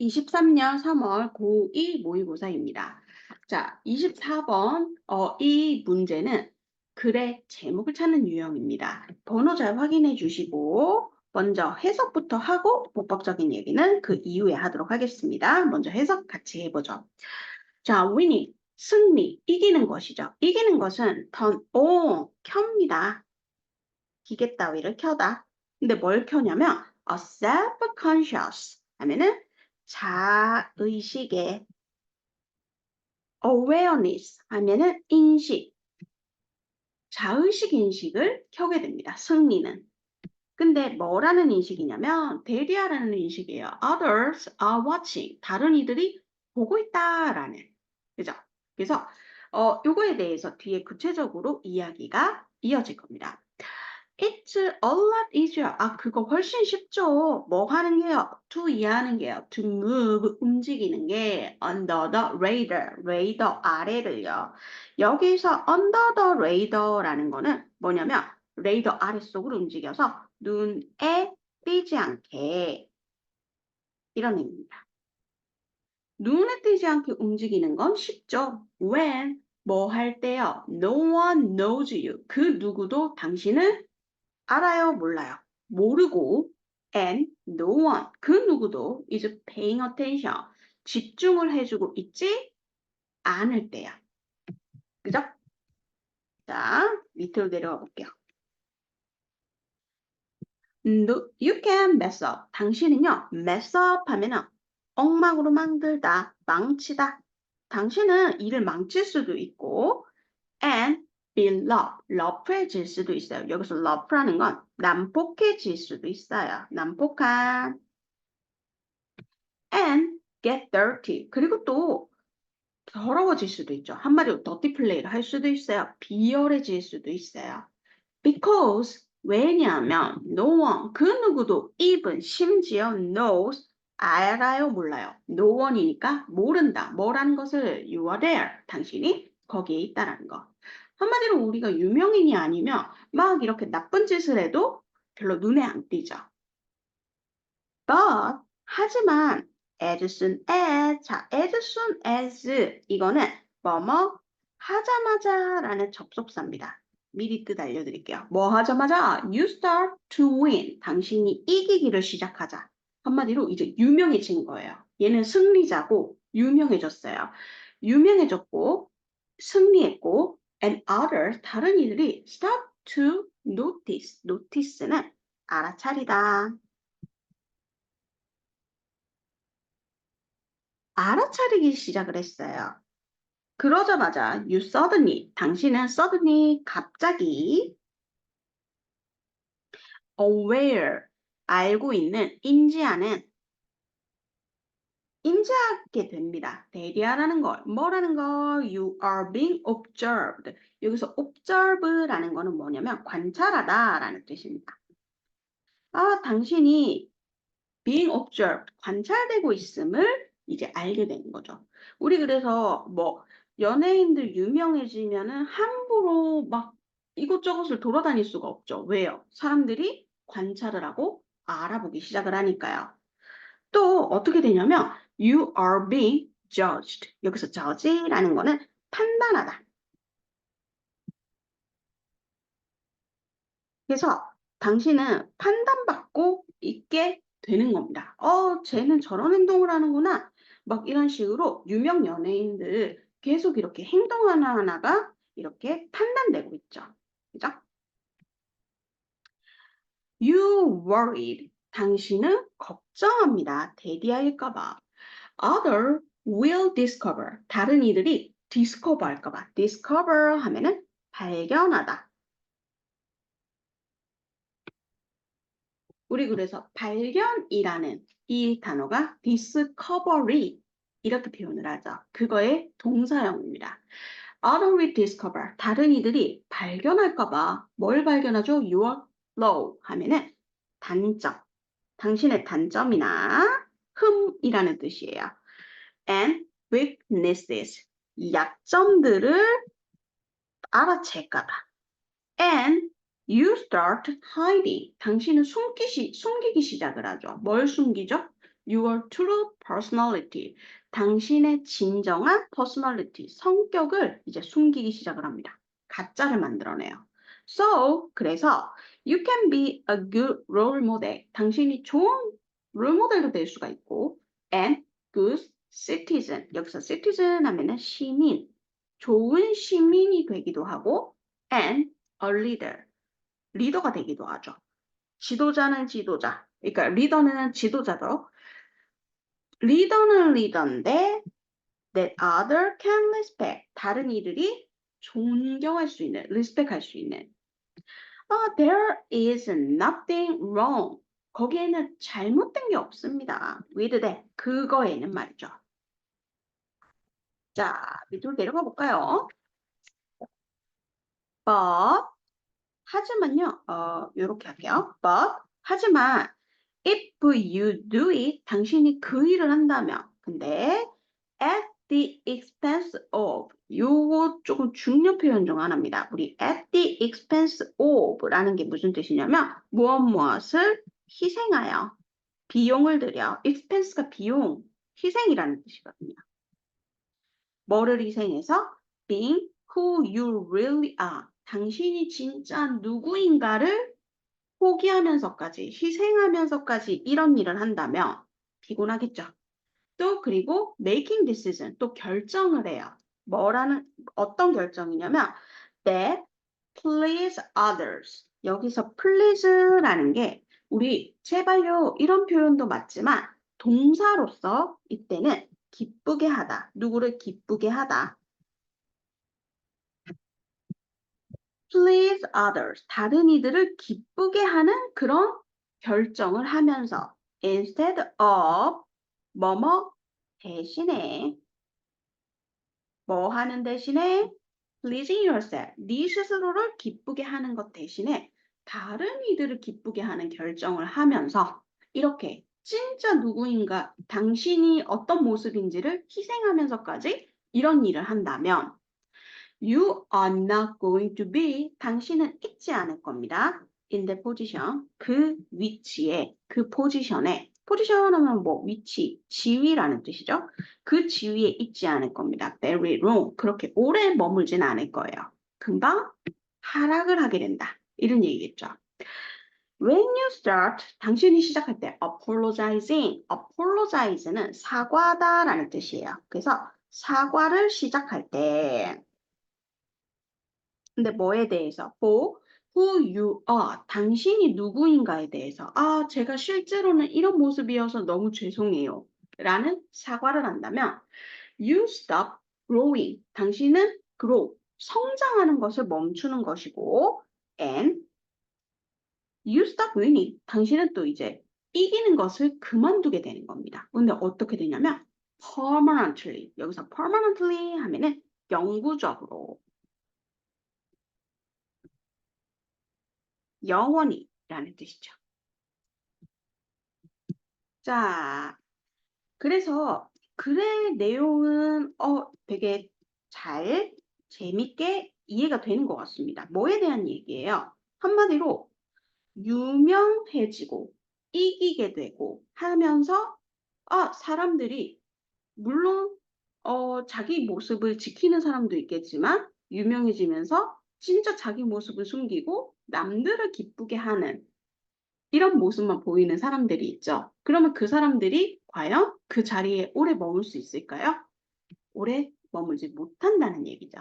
23년 3월 고2 모의고사입니다. 자, 24번 이 문제는 글의 제목을 찾는 유형입니다. 번호 잘 확인해 주시고 먼저 해석부터 하고 문법적인 얘기는 그 이후에 하도록 하겠습니다. 먼저 해석 같이 해보죠. 자, winning, 승리, 이기는 것이죠. 이기는 것은 turn on, 켭니다. 기계 따위를 켜다. 근데 뭘 켜냐면 a self-conscious 하면은 자의식의 awareness 하면은 인식, 자의식 인식을 켜게 됩니다. 승리는. 근데 뭐라는 인식이냐면 대리하라는 인식이에요. Others are watching. 다른 이들이 보고 있다라는. 그죠? 그래서 요거에 대해서 뒤에 구체적으로 이야기가 이어질 겁니다. It's a lot easier. 아, 그거 훨씬 쉽죠. 뭐 하는 게요? To 이해하는 게요. To move, 움직이는 게 under the radar, 레이더 아래를요. 여기서 under the radar라는 거는 뭐냐면 레이더 아래쪽으로 움직여서 눈에 띄지 않게 이런 의미입니다. 눈에 띄지 않게 움직이는 건 쉽죠. When 뭐 할 때요? No one knows you. 그 누구도 당신을 알아요, 몰라요? 모르고 and no one, 그 누구도 is paying attention, 집중을 해주고 있지 않을 때야. 그죠? 자, 밑으로 내려가 볼게요. No, you can mess up. 당신은요, mess up 하면은 엉망으로 만들다, 망치다. 당신은 일을 망칠 수도 있고 and be rough, rough해질 수도 있어요. 여기서 rough라는 건 난폭해질 수도 있어요. 난폭한. and get dirty. 그리고 또 더러워질 수도 있죠. 한마디로 더티 플레이를 할 수도 있어요. 비열해질 수도 있어요. Because 왜냐하면 no one, 그 누구도 even 심지어 knows, 알아요 몰라요. No one이니까 모른다. 뭐라는 것을 you are there. 당신이 거기에 있다라는 거. 한마디로 우리가 유명인이 아니면 막 이렇게 나쁜 짓을 해도 별로 눈에 안 띄죠. But 하지만 as soon as, 자, as soon as 이거는 뭐뭐 하자마자라는 접속사입니다. 미리 뜻 알려드릴게요. 뭐 하자마자 you start to win. 당신이 이기기를 시작하자. 한마디로 이제 유명해진 거예요. 얘는 승리자고 유명해졌어요. 유명해졌고 승리했고 and others, 다른 이들이 start to notice. notice는 알아차리다. 알아차리기 시작을 했어요. 그러자마자 you suddenly, 당신은 suddenly, 갑자기 aware, 알고 있는, 인지하게 됩니다. 대리하라는 걸, 뭐라는 걸, you are being observed. 여기서 observe라는 거는 뭐냐면 관찰하다라는 뜻입니다. 아, 당신이 being observed, 관찰되고 있음을 이제 알게 되는 거죠. 우리 그래서 뭐 연예인들 유명해지면은 함부로 막 이곳저곳을 돌아다닐 수가 없죠. 왜요? 사람들이 관찰을 하고 알아보기 시작을 하니까요. 또 어떻게 되냐면 you are being judged. 여기서 judge라는 거는 판단하다. 그래서 당신은 판단받고 있게 되는 겁니다. 쟤는 저런 행동을 하는구나. 막 이런 식으로 유명 연예인들 계속 이렇게 행동 하나하나가 이렇게 판단되고 있죠. 그죠? You worried. 당신은 걱정합니다. 대비할까봐. Other will discover. 다른 이들이 discover 할까봐. discover 하면은 발견하다. 우리 그래서 발견이라는 이 단어가 discovery 이렇게 표현을 하죠. 그거의 동사형입니다. Other will discover. 다른 이들이 발견할까 봐 뭘 발견하죠? Your flaw 하면은 단점. 당신의 단점이나 흠이라는 뜻이에요. And weaknesses. 약점들을 알아챌까 봐. And you start hiding. 당신은 숨기기 시작을 하죠. 뭘 숨기죠? your true personality. 당신의 진정한 personality, 성격을 이제 숨기기 시작을 합니다. 가짜를 만들어내요. So, 그래서 you can be a good role model. 당신이 좋은 롤 모델도 될 수가 있고 and good citizen. 여기서 citizen 하면은 시민. 좋은 시민이 되기도 하고 and a leader. 리더가 되기도 하죠. 지도자는 지도자. 그러니까 리더는 지도자도 리더는 리더인데 that other can respect. 다른 이들이 존경할 수 있는, respect 할 수 있는. There is nothing wrong. 거기에는 잘못된 게 없습니다. with that. 그거에는 말이죠. 자, 밑으로 내려가 볼까요? But 하지만요. 요렇게 할게요. But 하지만 if you do it, 당신이 그 일을 한다면 근데 at the expense of 요거 조금 중요 표현 중 하나입니다. 우리 at the expense of라는 게 무슨 뜻이냐면 무엇을 희생하여 비용을 들여 expense가 비용, 희생이라는 뜻이거든요. 뭐를 희생해서 being who you really are 당신이 진짜 누구인가를 포기하면서까지 희생하면서까지 이런 일을 한다면 피곤하겠죠. 또 그리고 making decision 또 결정을 해요. 어떤 결정이냐면 that please others. 여기서 please라는 게 우리 제발요 이런 표현도 맞지만 동사로서 이때는 기쁘게 하다. 누구를 기쁘게 하다. please others. 다른 이들을 기쁘게 하는 그런 결정을 하면서 instead of 뭐뭐 대신에 뭐 하는 대신에 pleasing yourself. 네 스스로를 기쁘게 하는 것 대신에 다른 이들을 기쁘게 하는 결정을 하면서 이렇게 진짜 누구인가 당신이 어떤 모습인지를 희생하면서까지 이런 일을 한다면 You are not going to be 당신은 있지 않을 겁니다. In the position 그 위치에 그 포지션에 포지션 하면 뭐 위치, 지위라는 뜻이죠. 그 지위에 있지 않을 겁니다. Very long 그렇게 오래 머물진 않을 거예요. 금방 하락을 하게 된다. 이런 얘기겠죠. When you start 당신이 시작할 때 apologize는 사과다라는 뜻이에요. 그래서 사과를 시작할 때 근데 뭐에 대해서? for who you are. 당신이 누구인가에 대해서. 제가 실제로는 이런 모습이어서 너무 죄송해요. 라는 사과를 한다면 you stop growing. 당신은 grow. 성장하는 것을 멈추는 것이고 and you stop winning. 당신은 또 이제 이기는 것을 그만두게 되는 겁니다. 근데 어떻게 되냐면 permanently. 여기서 permanently 하면은 영구적으로 영원히라는 뜻이죠. 자, 그래서 글의 내용은 되게 잘 재밌게 이해가 되는 것 같습니다. 뭐에 대한 얘기예요? 한마디로 유명해지고 이기게 되고 하면서 사람들이 물론 자기 모습을 지키는 사람도 있겠지만 유명해지면서 진짜 자기 모습을 숨기고 남들을 기쁘게 하는 이런 모습만 보이는 사람들이 있죠. 그러면 그 사람들이 과연 그 자리에 오래 머물 수 있을까요? 오래 머물지 못한다는 얘기죠.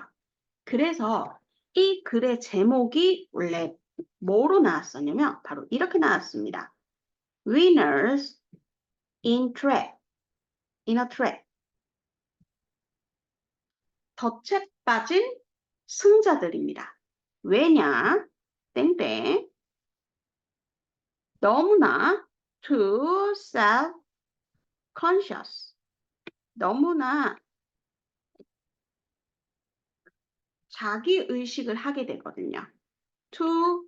그래서 이 글의 제목이 원래 뭐로 나왔었냐면 바로 이렇게 나왔습니다. Winners in a trap. 덫에 빠진 승자들입니다. 왜냐? 땡땡. 너무나 too self-conscious. 너무나 자기 의식을 하게 되거든요. To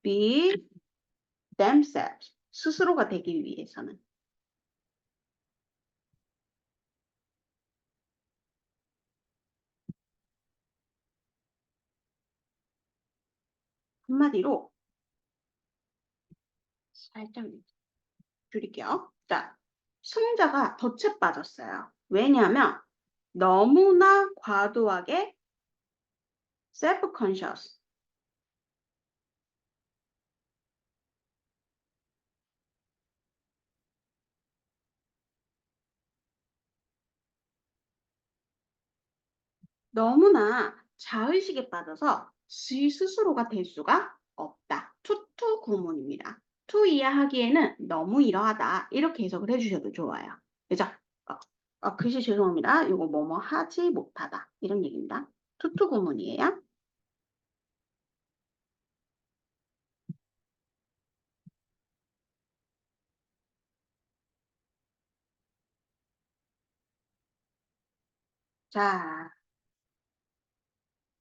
be themselves. 스스로가 되기 위해서는. 한마디로 살짝 줄일게요. 자, 승자가 덫에 빠졌어요. 왜냐하면 너무나 과도하게 self-conscious, 너무나 자의식에 빠져서 지 스스로가 될 수가 없다. 투투 구문입니다. 투 이해하기에는 너무 이러하다. 이렇게 해석을 해주셔도 좋아요. 그죠? 글씨 죄송합니다. 이거 뭐뭐 하지 못하다. 이런 얘기입니다. 투투 구문이에요. 자,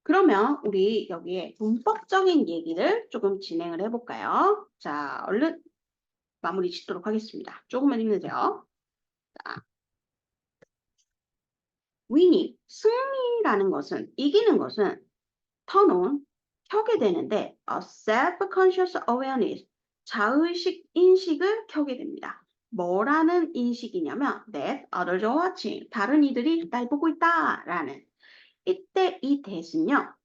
그러면 우리 여기에 문법적인 얘기를 조금 진행을 해볼까요? 자, 얼른 마무리 짓도록 하겠습니다. 조금만 힘내세요. 자, winning, 승리라는 것은, 이기는 것은 turn on, 켜게 되는데 a self-conscious awareness, 자의식 인식을 켜게 됩니다. 뭐라는 인식이냐면 that others are watching, 다른 이들이 날 보고 있다라는. 이때 이 that은요.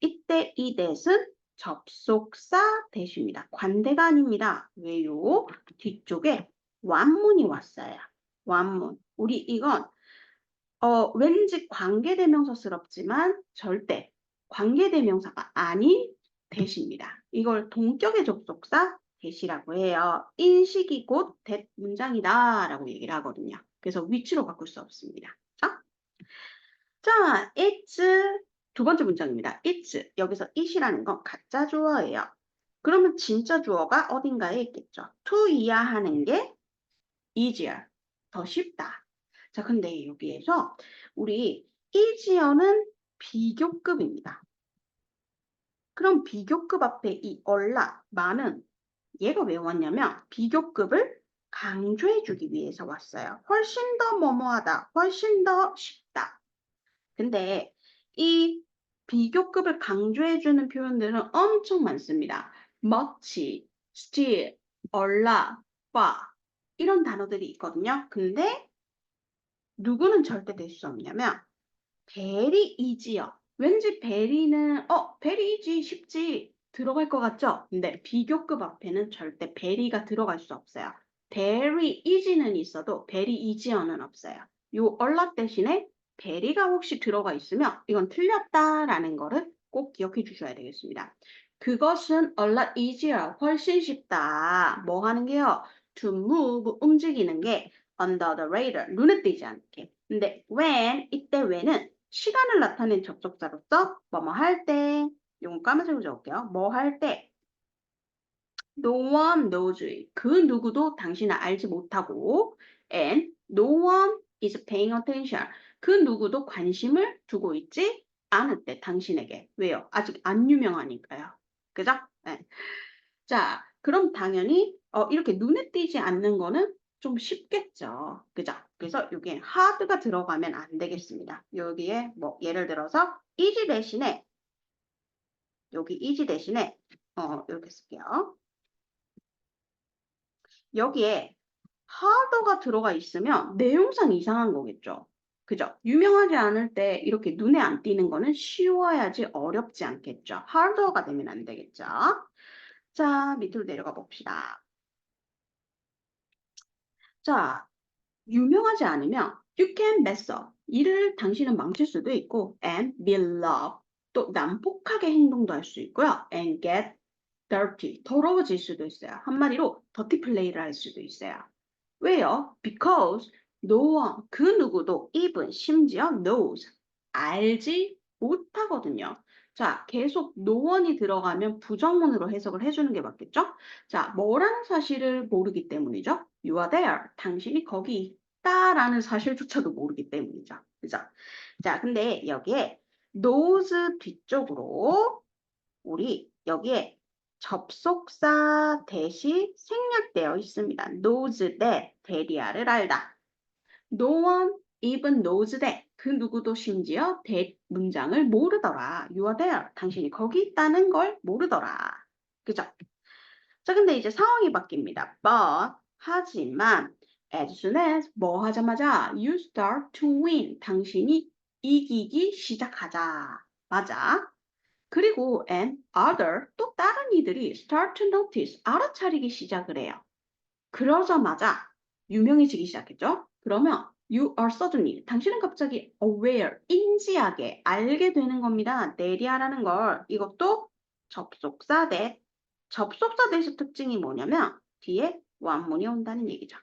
이때 이 that은 접속사 that입니다. 관대가 아닙니다. 왜요? 뒤쪽에 완문이 왔어요. 완문. 우리 이건 왠지 관계대명사스럽지만 절대 관계대명사가 아닌 that입니다. 이걸 동격의 접속사 that이라고 해요. 인식이 곧 that 문장이다 라고 얘기를 하거든요. 그래서 위치로 바꿀 수 없습니다. 자, it's 두 번째 문장입니다. it's 여기서 it이라는 건 가짜 주어예요. 그러면 진짜 주어가 어딘가에 있겠죠. to 이해하는 게 easier, 더 쉽다. 자, 근데 여기에서 우리 easier는 비교급입니다. 그럼 비교급 앞에 이 얼라, 많은 얘가 왜 왔냐면 비교급을 강조해주기 위해서 왔어요. 훨씬 더 뭐뭐하다, 훨씬 더 쉽다. 근데 이 비교급을 강조해주는 표현들은 엄청 많습니다. much, still, a lot, far 이런 단어들이 있거든요. 근데 누구는 절대 될 수 없냐면 very easy요. 왠지 very는 very easy, 쉽지 들어갈 것 같죠? 근데 비교급 앞에는 절대 very가 들어갈 수 없어요. very easy는 있어도 very easier는 없어요. 요 a lot 대신에 very가 혹시 들어가 있으면 이건 틀렸다라는 거를 꼭 기억해 주셔야 되겠습니다. 그것은 a lot easier, 훨씬 쉽다. 뭐 하는 게요? to move, 움직이는 게 under the radar, 눈에 띄지 않게. 근데 when, 이때 when은 시간을 나타낸 접속사로서 뭐뭐 할 때, 이건 까만색으로 적을게요. 뭐 할 때, no one knows, 그 누구도 당신을 알지 못하고, and no one is paying attention, 그 누구도 관심을 두고 있지 않을 때 당신에게. 왜요? 아직 안 유명하니까요. 그죠? 네. 자, 그럼 당연히 이렇게 눈에 띄지 않는 거는 좀 쉽겠죠. 그죠? 그래서 여기에 hard가 들어가면 안 되겠습니다. 여기에 뭐 예를 들어서 easy 대신에 여기 easy 대신에 이렇게 쓸게요. 여기에 hard가 들어가 있으면 내용상 이상한 거겠죠. 그죠? 유명하지 않을 때 이렇게 눈에 안 띄는 거는 쉬워야지 어렵지 않겠죠. harder가 되면 안 되겠죠. 자, 밑으로 내려가 봅시다. 자, 유명하지 않으면 you can mess up. 일을 당신은 망칠 수도 있고 and be loved. 또 난폭하게 행동도 할 수 있고요. and get dirty. 더러워질 수도 있어요. 한마디로 더티 플레이를 할 수도 있어요. 왜요? Because no one, 그 누구도 even 심지어 knows, 알지 못하거든요. 자, 계속 no one이 들어가면 부정문으로 해석을 해주는 게 맞겠죠? 자, 뭐라는 사실을 모르기 때문이죠? You are there. 당신이 거기 있다라는 사실조차도 모르기 때문이죠. 그죠? 자, 근데 여기에 knows 뒤쪽으로 우리 여기에 접속사 대시 생략되어 있습니다. knows that, 대리아를 알다. No one even knows that. 그 누구도 심지어 that 문장을 모르더라. You are there. 당신이 거기 있다는 걸 모르더라. 그죠? 자, 근데 이제 상황이 바뀝니다. But, 하지만 as soon as 뭐 하자마자 you start to win. 당신이 이기기 시작하자. 맞아. 그리고 and other 또 다른 이들이 start to notice 알아차리기 시작을 해요. 그러자마자 유명해지기 시작했죠. 그러면 you are suddenly 당신은 갑자기 aware 인지하게 알게 되는 겁니다. 내리하라는 걸. 이것도 접속사 that. 접속사 that의 특징이 뭐냐면 뒤에 원문이 온다는 얘기죠.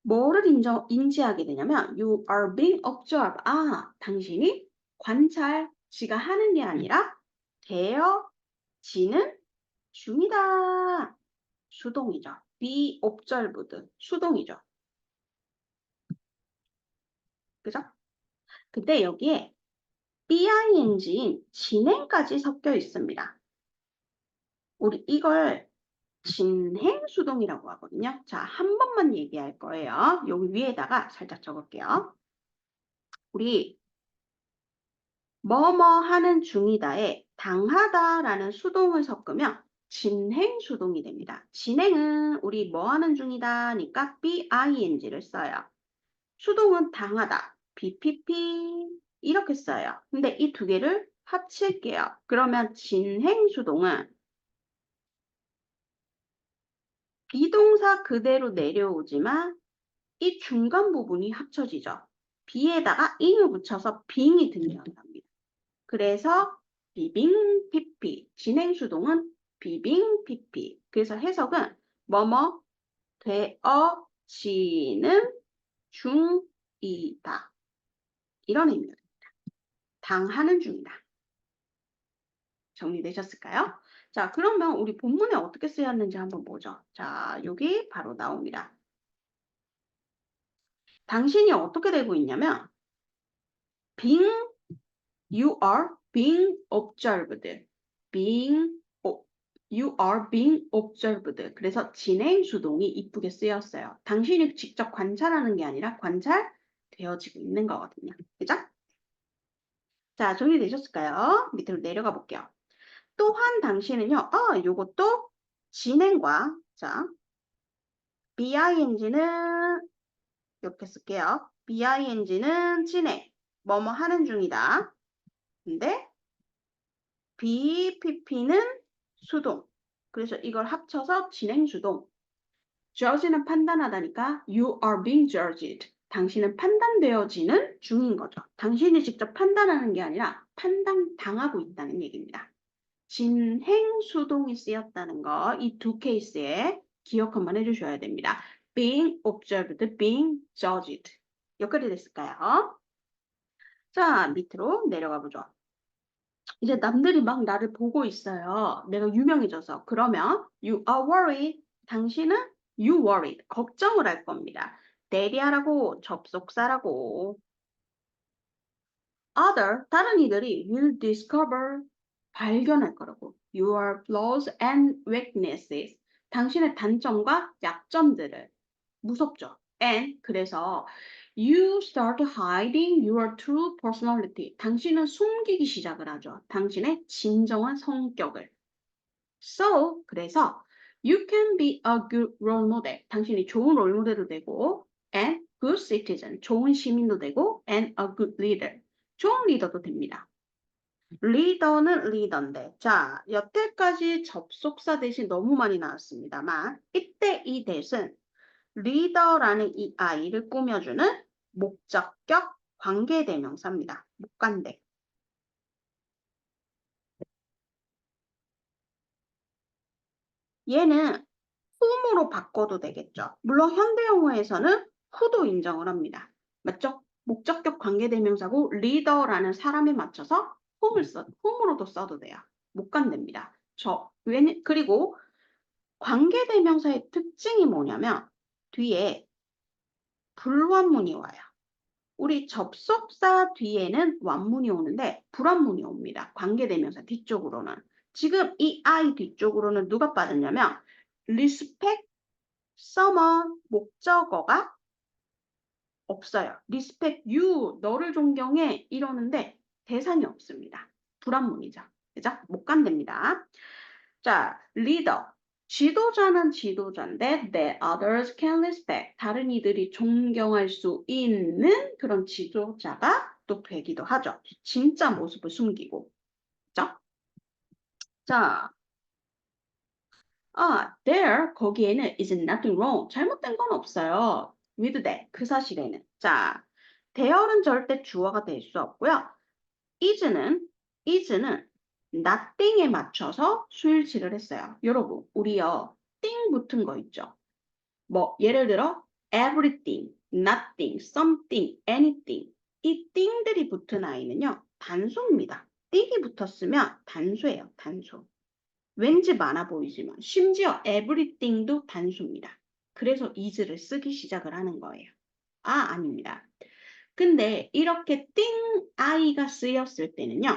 뭐를 인지하게 되냐면 you are being observed. 아, 당신이 관찰지가 하는 게 아니라 되어지는 중이다. 수동이죠. be observed. 수동이죠. 그죠? 근데 여기에 bing인 진행까지 섞여 있습니다. 우리 이걸 진행 수동이라고 하거든요. 자, 한 번만 얘기할 거예요. 여기 위에다가 살짝 적을게요. 우리 뭐뭐 하는 중이다에 당하다라는 수동을 섞으면 진행 수동이 됩니다. 진행은 우리 뭐 하는 중이다니까 bing를 써요. 수동은 당하다, bpp 이렇게 써요. 근데 이 두 개를 합칠게요. 그러면 진행 수동은 비동사 그대로 내려오지만 이 중간 부분이 합쳐지죠. be에다가 ing을 붙여서 being이 등장합니다. 그래서 비빙 pp 진행 수동은 비빙 pp. 그래서 해석은 뭐뭐 되어지는 중이다. 이런 의미입니다. 당하는 중이다. 정리되셨을까요? 자, 그러면 우리 본문에 어떻게 쓰였는지 한번 보죠. 자, 여기 바로 나옵니다. 당신이 어떻게 되고 있냐면 being, you are being observed. You are being observed. 그래서 진행 수동이 이쁘게 쓰였어요. 당신이 직접 관찰하는 게 아니라 관찰되어지고 있는 거거든요. 그죠? 자, 정리되셨을까요? 밑으로 내려가 볼게요. 또한 당신은요, 요것도 진행과, 자, bing는 이렇게 쓸게요. bing는 진행, 뭐뭐 하는 중이다. 근데 bpp는 수동. 그래서 이걸 합쳐서 진행 수동. judge는 판단하다니까 you are being judged. 당신은 판단되어지는 중인 거죠. 당신이 직접 판단하는 게 아니라 판단당하고 있다는 얘기입니다. 진행 수동이 쓰였다는 거 이 두 케이스에 기억 한번 해주셔야 됩니다. being observed, being judged. 여기까지 됐을까요? 자, 밑으로 내려가 보죠. 이제 남들이 막 나를 보고 있어요. 내가 유명해져서. 그러면 you are worried. 당신은 you worried. 걱정을 할 겁니다. 대리하라고 접속사라고. Other, 다른 이들이 will discover. 발견할 거라고. Your flaws and weaknesses. 당신의 단점과 약점들을. 무섭죠. And 그래서 you start hiding your true personality. 당신은 숨기기 시작을 하죠. 당신의 진정한 성격을. So, 그래서 you can be a good role model. 당신이 좋은 롤 모델도 되고 and good citizen. 좋은 시민도 되고 and a good leader. 좋은 리더도 됩니다. 리더는 리더인데 자, 여태까지 접속사 대신 너무 많이 나왔습니다만 이때 이 대신 리더라는 이 아이를 꾸며주는 목적격 관계대명사입니다. 목관대. 얘는 whom으로 바꿔도 되겠죠. 물론 현대영어에서는 who도 인정을 합니다. 맞죠? 목적격 관계대명사고 리더라는 사람에 맞춰서 whom으로도 써도 돼요. 목관대입니다. 그리고 관계대명사의 특징이 뭐냐면 뒤에 불완문이 와요. 우리 접속사 뒤에는 완문이 오는데 불완문이 옵니다. 관계대명사 뒤쪽으로는. 지금 이 I 뒤쪽으로는 누가 빠졌냐면 respect, someone, 목적어가 없어요. respect you, 너를 존경해 이러는데 대상이 없습니다. 불완문이죠. 그죠? 못 간답니다. 자, 리더. 지도자는 지도자인데 that others can respect. 다른 이들이 존경할 수 있는 그런 지도자가 또 되기도 하죠. 진짜 모습을 숨기고. 그죠? 자, there 거기에는 is nothing wrong. 잘못된 건 없어요. with that 그 사실에는. 자, there는 절대 주어가 될 수 없고요. is는 nothing에 맞춰서 수일치를 했어요. 여러분, 우리요 thing 붙은 거 있죠. 뭐 예를 들어 everything, nothing, something, anything. 이 thing들이 붙은 아이는요 단수입니다. thing이 붙었으면 단수예요. 단수. 왠지 많아 보이지만 심지어 everything도 단수입니다. 그래서 is를 쓰기 시작을 하는 거예요. 아닙니다. 근데 이렇게 띵아이가 쓰였을 때는요.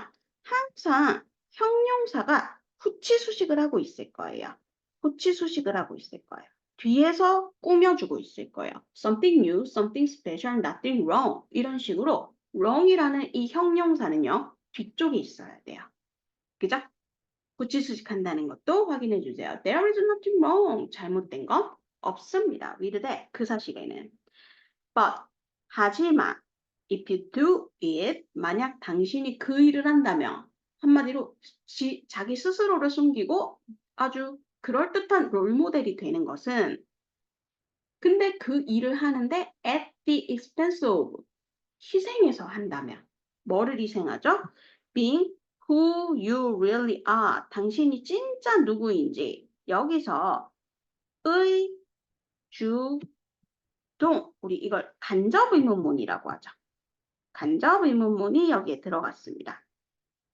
항상 형용사가 후치수식을 하고 있을 거예요. 후치수식을 하고 있을 거예요. 뒤에서 꾸며주고 있을 거예요. Something new, something special, nothing wrong 이런 식으로 wrong이라는 이 형용사는요. 뒤쪽에 있어야 돼요. 그죠? 후치수식한다는 것도 확인해 주세요. There is nothing wrong. 잘못된 건 없습니다. with that 그 사실에는. But 하지만 if you do it 만약 당신이 그 일을 한다면 한마디로 자기 스스로를 숨기고 아주 그럴듯한 롤모델이 되는 것은 근데 그 일을 하는데 at the expense of 희생해서 한다면 뭐를 희생하죠? being who you really are 당신이 진짜 누구인지 여기서 의, 주, 우리 이걸 간접 의문문이라고 하죠. 간접 의문문이 여기에 들어갔습니다.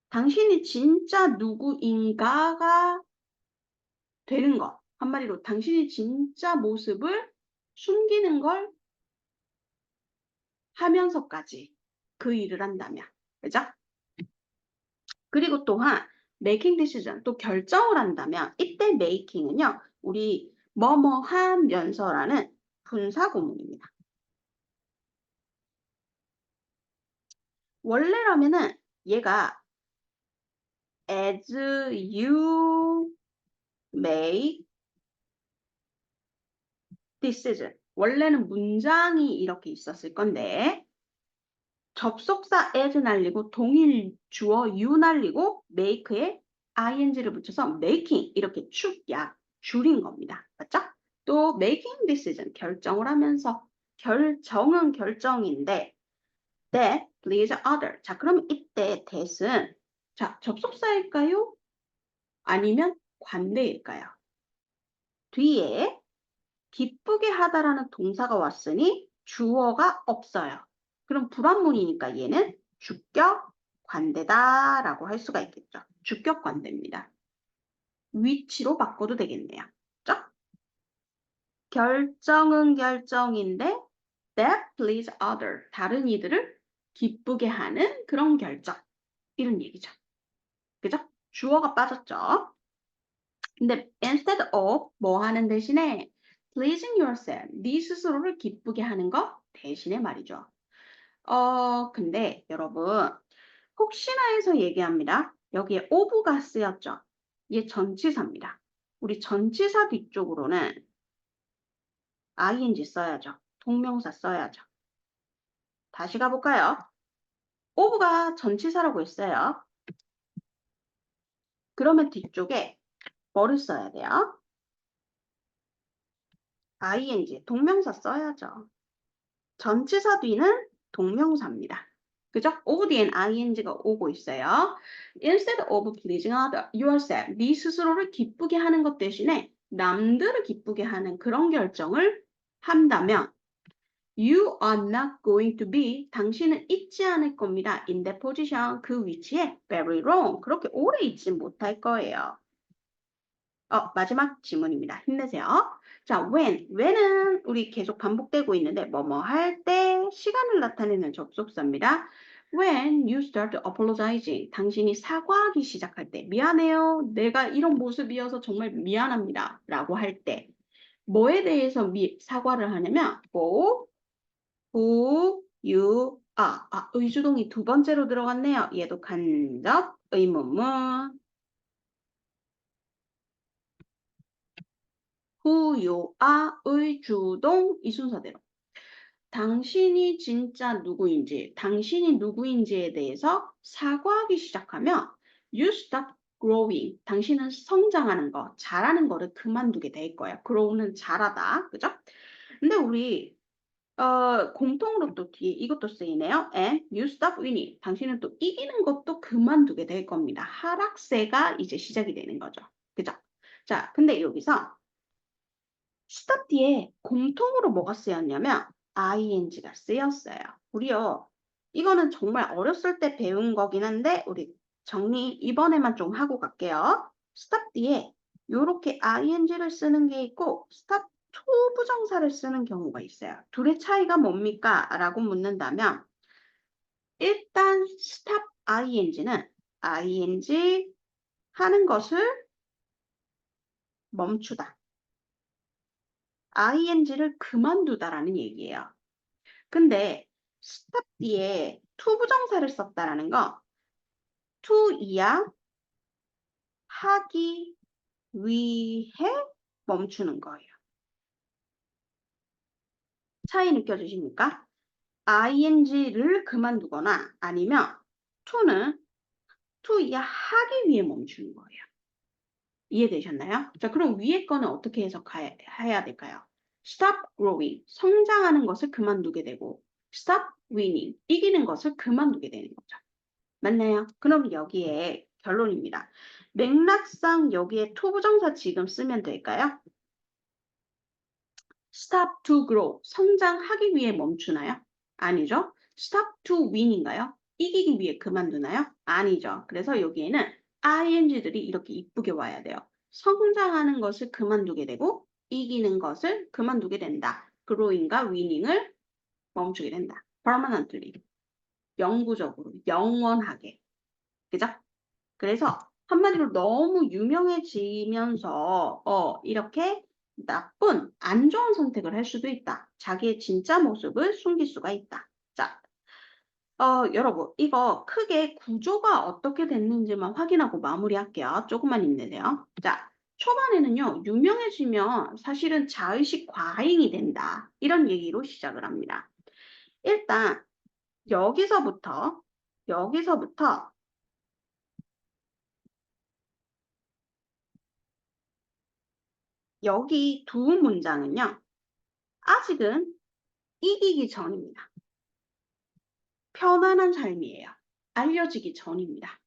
당신이 진짜 누구인가가 되는 것. 한마디로 당신이 진짜 모습을 숨기는 걸 하면서까지 그 일을 한다면. 그죠? 그리고 또한 making decision, 또 결정을 한다면 이때 making은요. 우리 뭐뭐 하면서라는 분사구문입니다. 원래라면은 얘가 as you make decision. 원래는 문장이 이렇게 있었을 건데 접속사 as 날리고 동일 주어 you 날리고 make에 ing를 붙여서 making 이렇게 축약 줄인 겁니다. 맞죠? 또 making decision 결정을 하면서 결정은 결정인데 that please other. 자, 그럼 이때 that은 자, 접속사일까요? 아니면 관대일까요? 뒤에 기쁘게 하다라는 동사가 왔으니 주어가 없어요. 그럼 불완문이니까 얘는 주격 관대다라고 할 수가 있겠죠. 주격 관대입니다. 위치로 바꿔도 되겠네요. 그렇죠? 결정은 결정인데 that please other 다른 이들을 기쁘게 하는 그런 결정 이런 얘기죠. 그죠? 주어가 빠졌죠. 근데 instead of 뭐 하는 대신에 pleasing yourself 네 스스로를 기쁘게 하는 거 대신에 말이죠. 근데 여러분 혹시나 해서 얘기합니다. 여기에 of가 쓰였죠. 얘 전치사입니다. 우리 전치사 뒤쪽으로는 ing 써야죠. 동명사 써야죠. 다시 가볼까요? of가 전치사라고 했어요. 그러면 뒤쪽에 뭐를 써야 돼요? ing, 동명사 써야죠. 전치사 뒤는 동명사입니다. 그죠? of 뒤엔 ing가 오고 있어요. Instead of pleasing yourself, 네 스스로를 기쁘게 하는 것 대신에 남들을 기쁘게 하는 그런 결정을 한다면 You are not going to be, 당신은 있지 않을 겁니다. In that position, 그 위치에 very long, 그렇게 오래 있지 못할 거예요. 마지막 지문입니다. 힘내세요. 자, when은 우리 계속 반복되고 있는데 뭐뭐 할 때 시간을 나타내는 접속사입니다. When you start apologizing, 당신이 사과하기 시작할 때 미안해요. 내가 이런 모습이어서 정말 미안합니다. 라고 할 때 뭐에 대해서 사과를 하냐면 for who you are. 의주동이 두 번째로 들어갔네요. 얘도 간접 의문문. who, you, are의 주동 이 순서대로. 당신이 진짜 누구인지, 당신이 누구인지에 대해서 사과하기 시작하면 you stop growing. 당신은 성장하는 거, 잘하는 거를 그만두게 될 거예요. grow는 잘하다. 그죠? 근데 우리 공통으로 또 뒤에 이것도 쓰이네요. And you stop winning. 당신은 또 이기는 것도 그만두게 될 겁니다. 하락세가 이제 시작이 되는 거죠. 그죠? 자, 근데 여기서 stop 뒤에 공통으로 뭐가 쓰였냐면 ing가 쓰였어요. 우리요. 이거는 정말 어렸을 때 배운 거긴 한데 우리 정리 이번에만 좀 하고 갈게요. stop 뒤에 요렇게 ing를 쓰는 게 있고 stop to 부정사를 쓰는 경우가 있어요. 둘의 차이가 뭡니까? 라고 묻는다면 일단 stop ing는 ing 하는 것을 멈추다. ing를 그만두다라는 얘기예요. 근데 stop 뒤에 to 부정사를 썼다라는 거 to이야 하기 위해 멈추는 거예요. 차이 느껴지십니까? ing를 그만두거나 아니면 to는 to이야 하기 위해 멈추는 거예요. 이해되셨나요? 자, 그럼 위에 거는 어떻게 해석해야 될까요? Stop growing, 성장하는 것을 그만두게 되고 Stop winning, 이기는 것을 그만두게 되는 거죠. 맞나요? 그럼 여기에 결론입니다. 맥락상 여기에 to 부정사 지금 쓰면 될까요? Stop to grow, 성장하기 위해 멈추나요? 아니죠. Stop to win인가요? 이기기 위해 그만두나요? 아니죠. 그래서 여기에는 ing들이 이렇게 이쁘게 와야 돼요. 성장하는 것을 그만두게 되고 이기는 것을 그만두게 된다. growing과 winning을 멈추게 된다. permanently, 영구적으로, 영원하게. 그죠? 그래서 한마디로 너무 유명해지면서 이렇게 나쁜, 안 좋은 선택을 할 수도 있다. 자기의 진짜 모습을 숨길 수가 있다. 자, 여러분, 이거 크게 구조가 어떻게 됐는지만 확인하고 마무리할게요. 조금만 힘내세요. 자, 초반에는요, 유명해지면 사실은 자의식 과잉이 된다. 이런 얘기로 시작을 합니다. 일단, 여기서부터 여기 두 문장은요, 아직은 이기기 전입니다. 편안한 삶이에요. 알려지기 전입니다.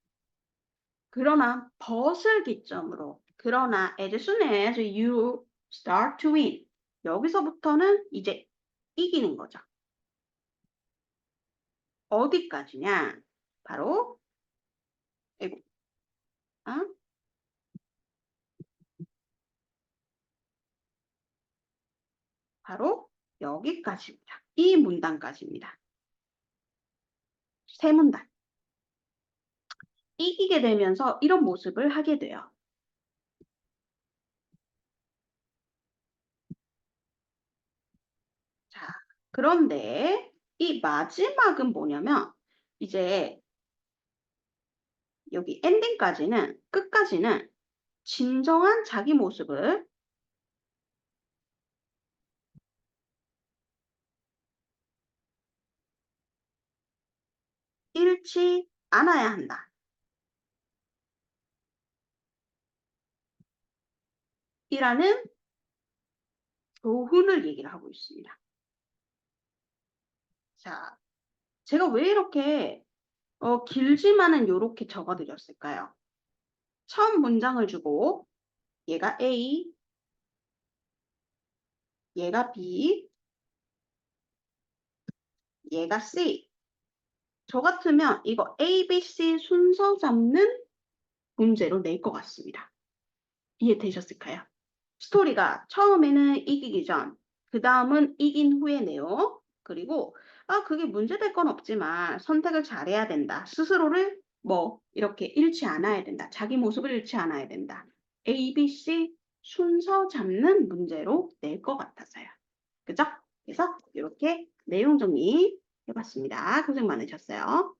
그러나 벗을 기점으로 그러나 as soon as you start to win 여기서부터는 이제 이기는 거죠. 어디까지냐? 바로 아이고, 아? 바로 여기까지입니다. 이 문단까지입니다. 세 문단. 이기게 되면서 이런 모습을 하게 돼요. 자, 그런데 이 마지막은 뭐냐면 이제 여기 엔딩까지는 끝까지는 진정한 자기 모습을 잃지 않아야 한다. 이라는 교훈을 얘기를 하고 있습니다. 자, 제가 왜 이렇게 길지만은 이렇게 적어드렸을까요? 처음 문장을 주고 얘가 A, 얘가 B, 얘가 C. 저 같으면 이거 A, B, C 순서 잡는 문제로 낼 것 같습니다. 이해되셨을까요? 스토리가 처음에는 이기기 전, 그 다음은 이긴 후의 내용, 그리고 그게 문제될 건 없지만 선택을 잘해야 된다. 스스로를 이렇게 잃지 않아야 된다. 자기 모습을 잃지 않아야 된다. A, B, C 순서 잡는 문제로 낼 것 같아서요. 그죠? 그래서 이렇게 내용 정리 해봤습니다. 고생 많으셨어요.